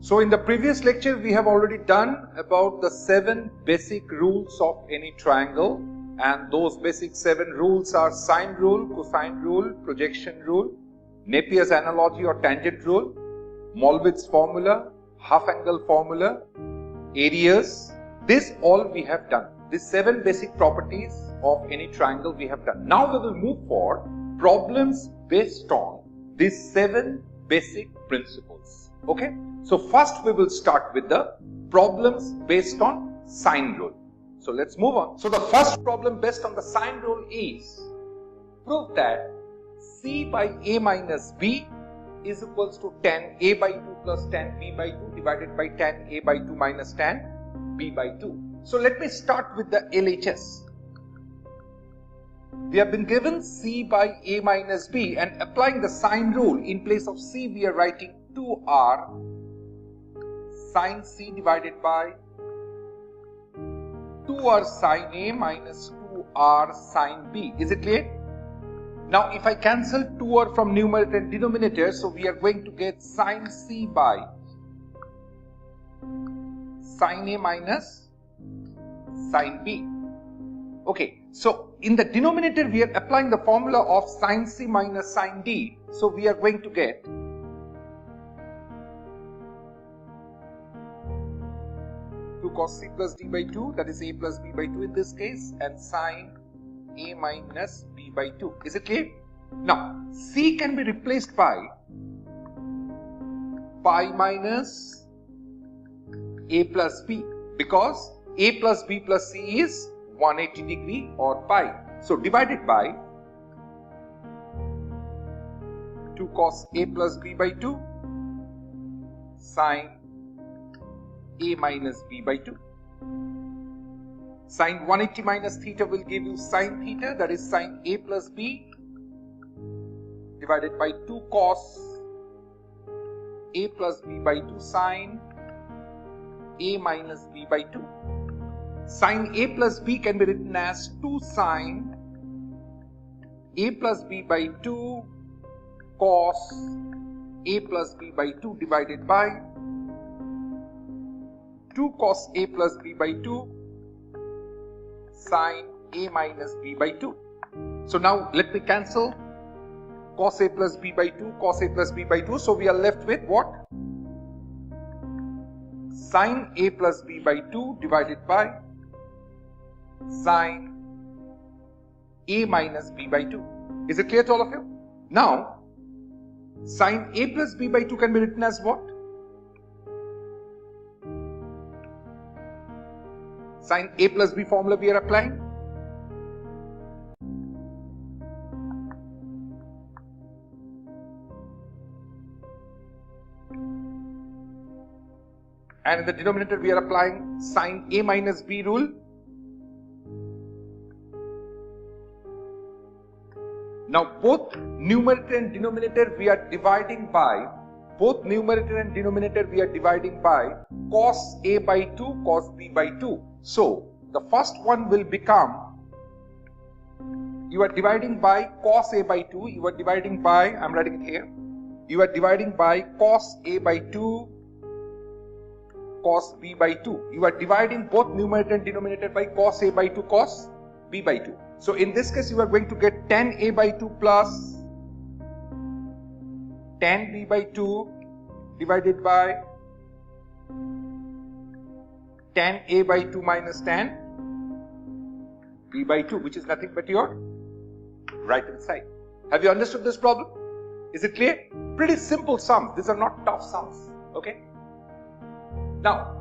So in the previous lecture, we have already done about the 7 basic rules of any triangle, and those basic 7 rules are sine rule, cosine rule, projection rule, Napier's analogy or tangent rule, Mollwitz formula, half angle formula, areas. This all we have done. These 7 basic properties of any triangle we have done. Now we will move for problems based on these 7 basic principles. Okay. So first we will start with the problems based on sine rule. So let's move on. So the first problem based on the sine rule is prove that c by a minus b is equals to tan a by 2 plus tan b by 2 divided by tan a by 2 minus tan b by 2. So let me start with the LHS. We have been given c by a minus b, and applying the sine rule, in place of c we are writing 2r sine c divided by 2r sine a minus 2r sine b. Is it clear? Now if I cancel 2r from numerator and denominator, so we are going to get sine c by sine a minus sine b. Okay, so in the denominator we are applying the formula of sine c minus sine d, so we are going to get 2 cos c plus d by 2, that is a plus b by 2 in this case, and sine a minus b by 2. Is it clear? Now c can be replaced by pi minus a plus b, because a plus b plus c is 180 degree or pi. So divided by 2 cos a plus b by 2 sine a minus b by 2. Sine 180 minus theta will give you sine theta, that is sine a plus b divided by 2 cos a plus b by 2 sine a minus b by 2. Sine a plus b can be written as 2 sine a plus b by 2 cos a plus b by 2 divided by 2 cos a plus b by 2 sine a minus b by 2. So now let me cancel cos a plus b by 2, cos a plus b by 2. So we are left with what? Sine a plus b by 2 divided by sine a minus b by 2. Is it clear to all of you? Now sine a plus b by 2 can be written as what? Sine a plus b formula we are applying. And in the denominator we are applying sine a minus b rule. Now both numerator and denominator we are dividing by cos a by 2 cos b by 2. So the first one will become, you are dividing by cos a by 2, you are dividing by, I am writing it here, you are dividing by cos a by 2 cos b by 2. You are dividing both numerator and denominator by cos a by 2 cos b by 2. So in this case you are going to get tan a by 2 plus tan b by 2 divided by tan a by 2 minus tan b by 2, which is nothing but your right hand side. Have you understood this problem? Is it clear? Pretty simple sums. These are not tough sums. Okay. Now,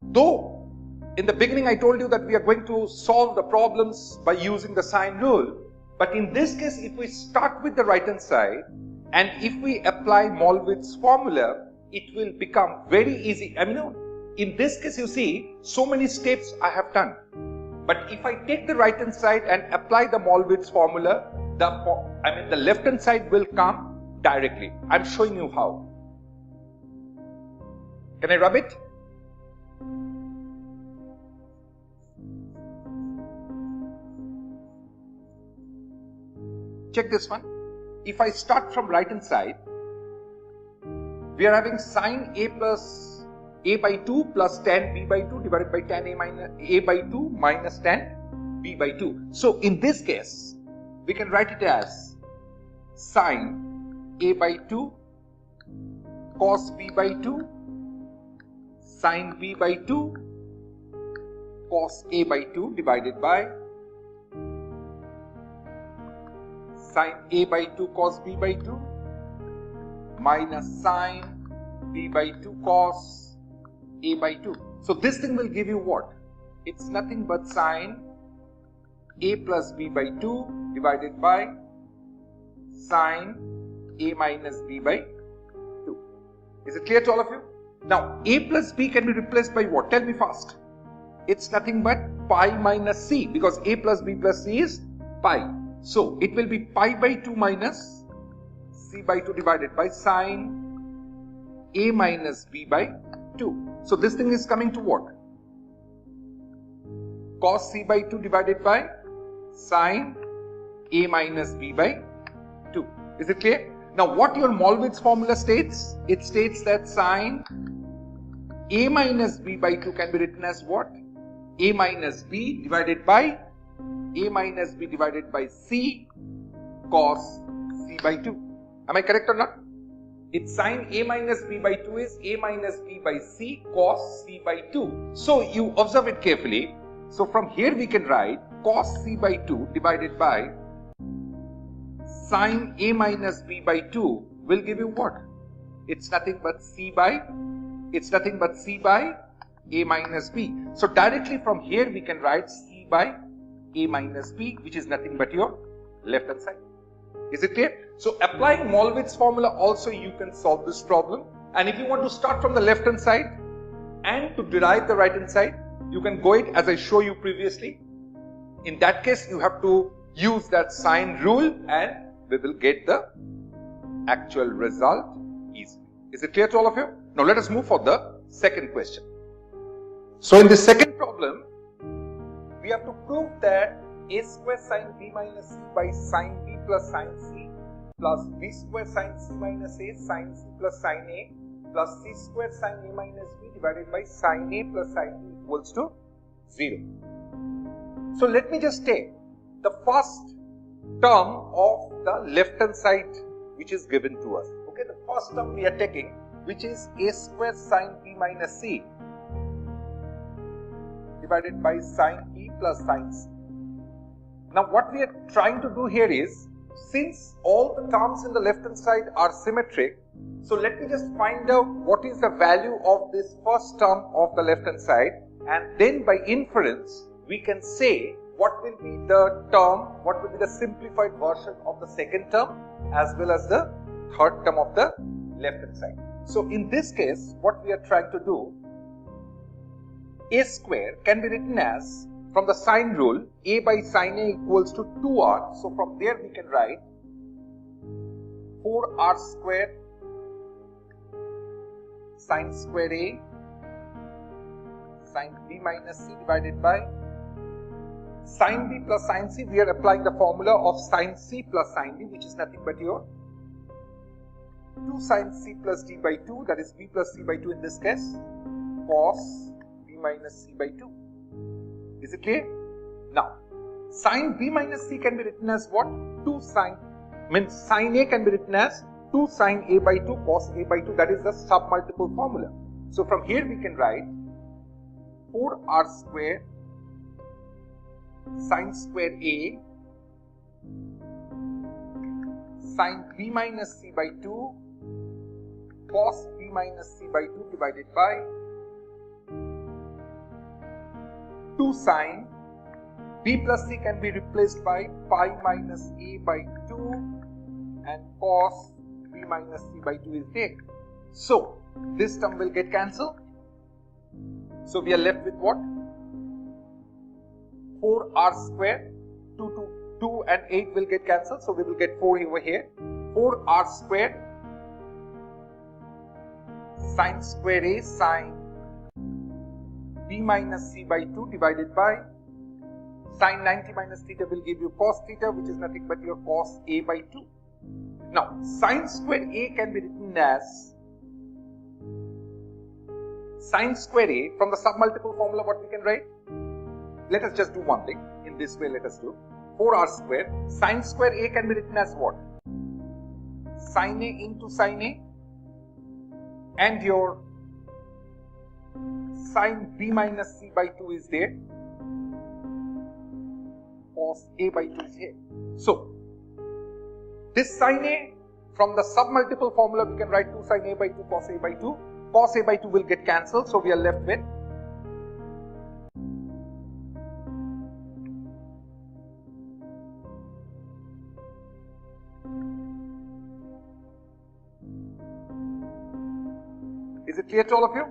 though in the beginning I told you that we are going to solve the problems by using the sine rule, but in this case if we start with the right hand side and if we apply Mollwitz formula, it will become very easy. I mean, in this case you see so many steps I have done, but if I take the right hand side and apply the Mollwitz formula, the left hand side will come directly. I'm showing you how. Can I rub it? Check this one. If I start from right hand side, we are having sine a plus a by 2 plus tan b by 2 divided by tan a by 2 minus tan b by 2. So in this case, we can write it as sine a by 2 cos b by 2 sine b by 2 cos a by 2 divided by sine a by 2 cos b by 2 minus sine b by 2 cos a by 2. So this thing will give you what? It's nothing but sine a plus b by 2 divided by sine a minus b by 2. Is it clear to all of you? Now a plus b can be replaced by what? Tell me fast. It's nothing but pi minus c, because a plus b plus c is pi. So it will be pi by 2 minus c by 2 divided by sine a minus b by 2. So this thing is coming to what? Cos c by 2 divided by sine a minus b by 2. Is it clear? Now what your Mollwitz formula states? It states that sine a minus b by 2 can be written as what? A minus b divided by a minus b divided by c cos c by 2. Am I correct or not? It's sine a minus b by 2 is a minus b by c cos c by 2. So you observe it carefully. So from here we can write cos c by 2 divided by sine a minus b by 2 will give you what? It's nothing but c by a minus b. So directly from here we can write c by a minus b, which is nothing but your left hand side. Is it clear? So applying Mollwitz formula also you can solve this problem. And if you want to start from the left hand side and to derive the right hand side, you can go it as I show you previously. In that case you have to use that sine rule and we will get the actual result easily. Is it clear to all of you? Now let us move for the second question. So in the second problem, we have to prove that a square sine b minus c by sine b plus sine c plus b square sine c minus a sine c plus sine a plus c square sine a minus b divided by sine a plus sine b equals to 0. So let me just take the first term of the left hand side which is given to us. Okay, the first term we are taking, which is a square sine b minus c divided by sine b plus sine c. Now what we are trying to do here is, since all the terms in the left hand side are symmetric, so let me just find out what is the value of this first term of the left hand side, and then by inference we can say what will be the term, what will be the simplified version of the second term as well as the third term of the left hand side. So in this case what we are trying to do, a square can be written as, from the sine rule, a by sine a equals to 2r. So from there we can write 4r square sine square a sine b minus c divided by sine b plus sine c. We are applying the formula of sine c plus sine b, which is nothing but your 2 sine c plus d by 2, that is b plus c by 2 in this case, cos b minus c by 2. Is it clear? Now, sine b minus c can be written as what? 2 sine, means sine a can be written as 2 sine a by 2 cos a by 2, that is the submultiple formula. So from here we can write 4r square sine square a sine b minus c by 2 cos b minus c by 2 divided by 2 sine b plus c can be replaced by pi minus a by 2 and cos b minus c by 2 is there. So this term will get cancelled. So we are left with what? 4r square, 2 2 and 8 will get cancelled, so we will get 4 over here. 4r squared sine square a sine b minus c by 2 divided by sine 90 minus theta will give you cos theta, which is nothing but your cos a by 2. Now, sine square a can be written as sine square a from the submultiple formula. What we can write? Let us just do one thing. In this way, let us do 4r squared. Sine square a can be written as what? Sine a into sine a, and your sine b minus c by 2 is there. Cos a by 2 is here. So, this sine a from the submultiple formula we can write 2 sine a by 2 cos a by 2. Cos a by 2 will get cancelled, so we are left with Is it clear to all of you?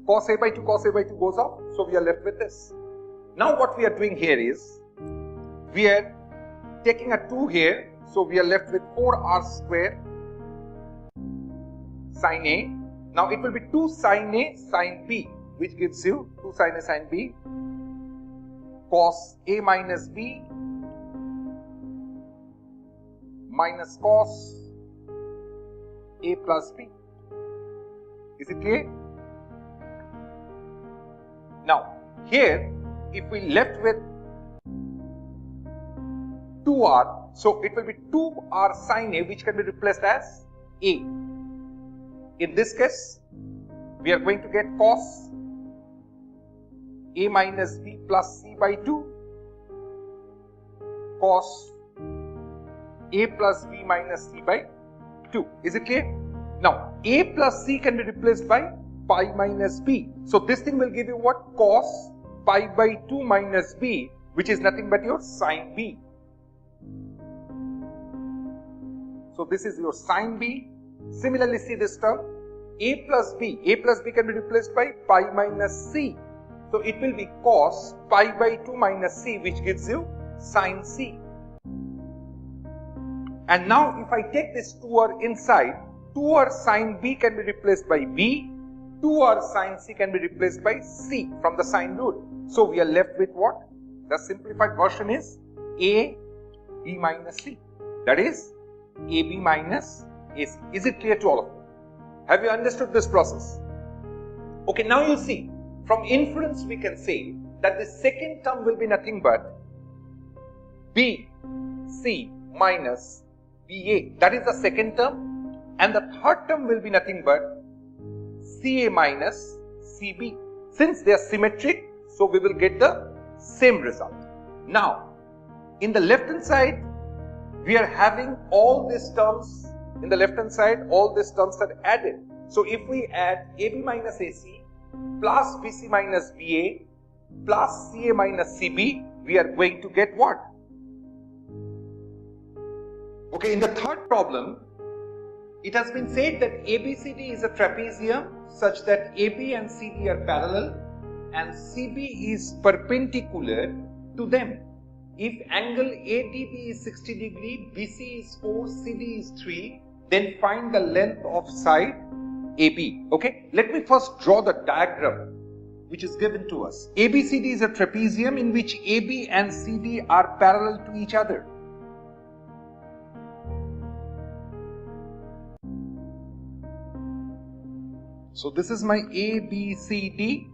Cos a by 2 goes off, so we are left with this. Now what we are doing here is, we are taking a 2 here, so we are left with 4r squared sine a. Now it will be 2 sine a sine b, which gives you 2 sine a sine b cos a minus b minus cos a plus b. Is it clear? Now, here, if we left with 2r, so it will be 2r sine a, which can be replaced as a. In this case, we are going to get cos a minus b plus c by 2 cos a plus b minus c by 2. Is it clear? Now, a plus c can be replaced by pi minus b. So, this thing will give you what? Cos pi by 2 minus b, which is nothing but your sine b. So, this is your sine b. Similarly, see this term, a plus b. A plus b can be replaced by pi minus c. So, it will be cos pi by 2 minus c, which gives you sine c. And now, if I take this 2r inside, 2r sine b can be replaced by b, 2r sine c can be replaced by c from the sine rule. So, we are left with what? The simplified version is a b minus c. That is a b minus a c. Is it clear to all of you? Have you understood this process? Okay, now you see, from inference we can say that the second term will be nothing but b c minus ba. That is the second term. And the third term will be nothing but CA minus CB. Since they are symmetric, so we will get the same result. Now, in the left hand side, we are having all these terms. In the left hand side, all these terms are added. So, if we add AB minus AC plus BC minus BA plus CA minus CB, we are going to get what? Okay, in the third problem, it has been said that ABCD is a trapezium such that AB and CD are parallel and CB is perpendicular to them. If angle ADB is 60 degree, BC is 4, CD is 3, then find the length of side AB. Okay, let me first draw the diagram which is given to us. ABCD is a trapezium in which AB and CD are parallel to each other. So, this is my ABCD.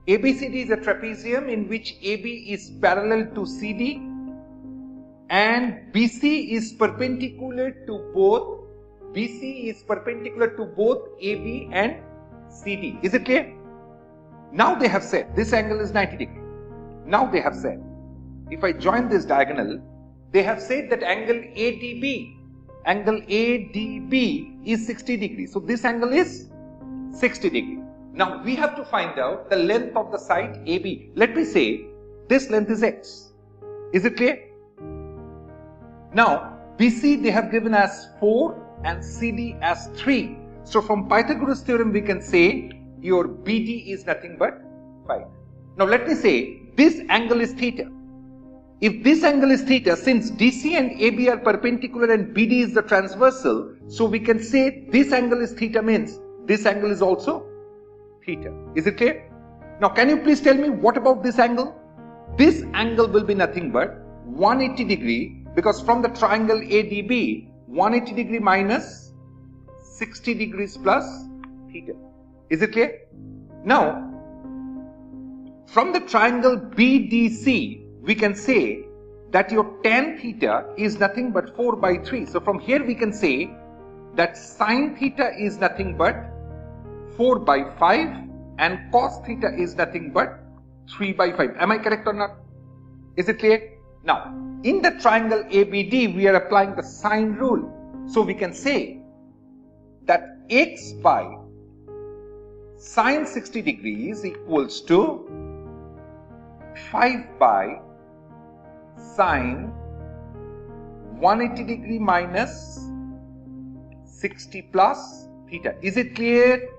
ABCD is a trapezium in which AB is parallel to CD and BC is perpendicular to both. BC is perpendicular to both AB and CD. Is it clear? Now they have said this angle is 90 degree. Now they have said, if I join this diagonal, they have said that angle ADB is 60 degrees. So, this angle is 60 degree. Now, we have to find out the length of the side AB. Let me say this length is x. Is it clear? Now, BC they have given as 4 and CD as 3. So, from Pythagoras theorem we can say your BD is nothing but 5. Now, let me say this angle is theta. if this angle is theta, since DC and AB are perpendicular and BD is the transversal, so we can say this angle is theta means this angle is also theta. Is it clear? Now can you please tell me what about this angle? This angle will be nothing but 180 degree, because from the triangle ADB, 180 degree minus 60 degrees plus theta. Is it clear? Now, from the triangle BDC, we can say that your tan theta is nothing but 4 by 3. So from here we can say that sine theta is nothing but 4 by 5 and cos theta is nothing but 3 by 5. Am I correct or not? Is it clear? Now, in the triangle ABD, we are applying the sine rule. So we can say that x by sine 60 degrees equals to 5 by sine 180 degree minus 60 plus theta. Is it clear?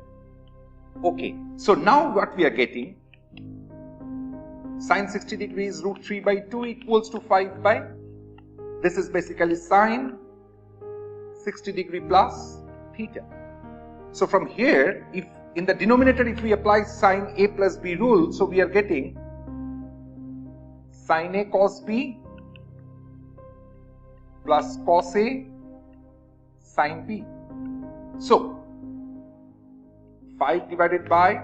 Okay. So now what we are getting, sine 60 degrees root 3 by 2 equals to 5 by, this is basically sine 60 degree plus theta. So from here, if in the denominator if we apply sine A plus B rule, so we are getting sine A cos B plus cos A sine B. So 5 divided by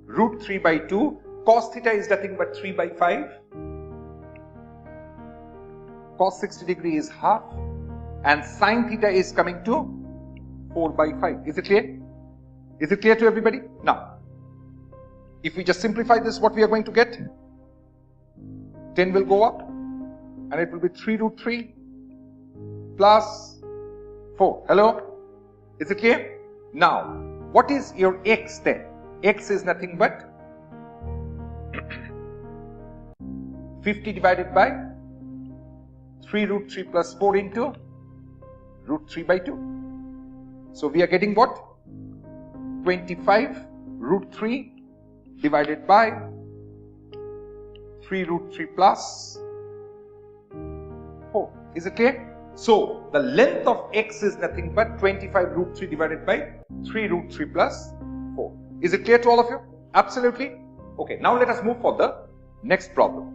root 3 by 2, cos theta is nothing but 3 by 5, cos 60 degree is half, and sine theta is coming to 4 by 5. Is it clear? Is it clear to everybody? Now, if we just simplify this, what we are going to get? 10 will go up and it will be 3 root 3 plus 4. Hello? Is it clear? Now, what is your x then? X is nothing but 50 divided by 3 root 3 plus 4 into root 3 by 2. So we are getting what? 25 root 3 divided by 3 root 3 plus 4. Is it clear? So the length of x is nothing but 25 root 3 divided by 3 root 3 plus 4. Is it clear to all of you? Absolutely. Okay, now let us move for the next problem.